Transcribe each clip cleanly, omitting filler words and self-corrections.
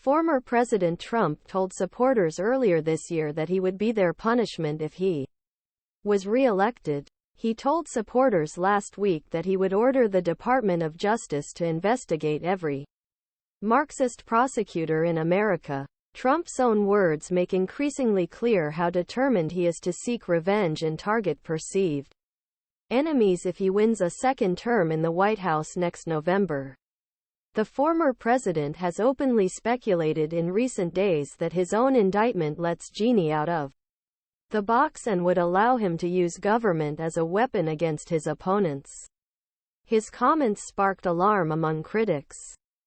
Former President Trump told supporters earlier this year that he would be their punishment if he was re-elected. He told supporters last week that he would order the Department of Justice to investigate every Marxist prosecutor in America. Trump's own words make increasingly clear how determined he is to seek revenge and target perceived enemies if he wins a second term in the White House next November. The former president has openly speculated in recent days that his own indictment lets Genie out of the box and would allow him to use government as a weapon against his opponents. His comments sparked alarm among critics.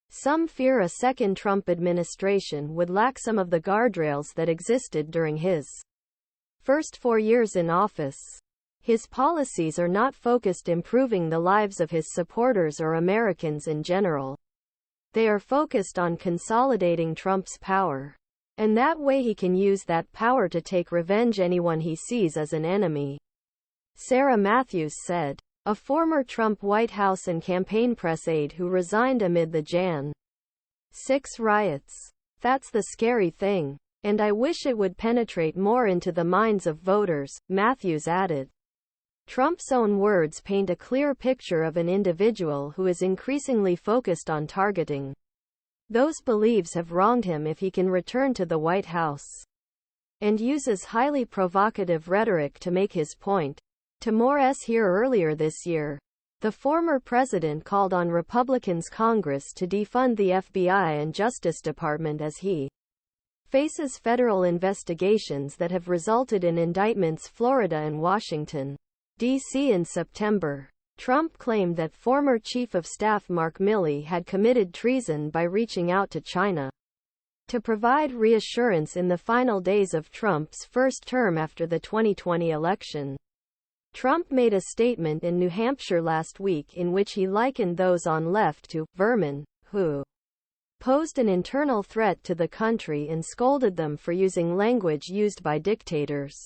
Some fear a second Trump administration would lack some of the guardrails that existed during his first 4 years in office. His policies are not focused improving the lives of his supporters or Americans in general. They are focused on consolidating Trump's power. And that way he can use that power to take revenge anyone he sees as an enemy. Sarah Matthews said, a former Trump White House and campaign press aide who resigned amid the Jan. 6 riots. That's the scary thing. And I wish it would penetrate more into the minds of voters, Matthews added. Trump's own words paint a clear picture of an individual who is increasingly focused on targeting those believes have wronged him if he can return to the White House, and uses highly provocative rhetoric to make his point. To more here earlier this year, the former president called on Republicans Congress to defund the FBI and Justice Department as he faces federal investigations that have resulted in indictments Florida and Washington, D.C. in September. Trump claimed that former Chief of Staff Mark Milley had committed treason by reaching out to China to provide reassurance in the final days of Trump's first term after the 2020 election. Trump made a statement in New Hampshire last week in which he likened those on left to vermin who posed an internal threat to the country and scolded them for using language used by dictators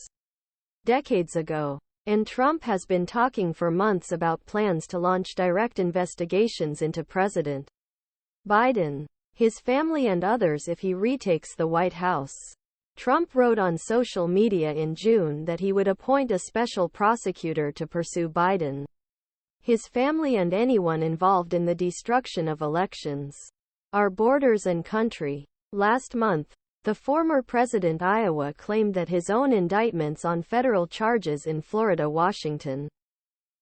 decades ago. And Trump has been talking for months about plans to launch direct investigations into President Biden, his family and others if he retakes the White House. Trump wrote on social media in June that he would appoint a special prosecutor to pursue Biden, his family and anyone involved in the destruction of elections, our borders and country. Last month, the former president Iowa claimed that his own indictments on federal charges in Florida, Washington,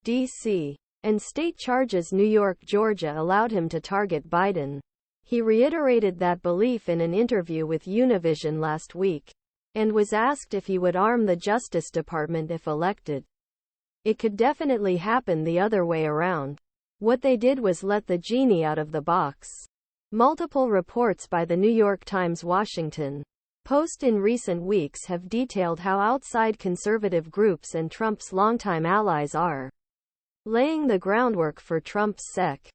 D.C., and state charges New York, Georgia allowed him to target Biden. He reiterated that belief in an interview with Univision last week, and was asked if he would arm the Justice Department if elected. It could definitely happen the other way around. What they did was let the genie out of the box. Multiple reports by the New York Times Washington Post in recent weeks have detailed how outside conservative groups and Trump's longtime allies are laying the groundwork for Trump's Sec.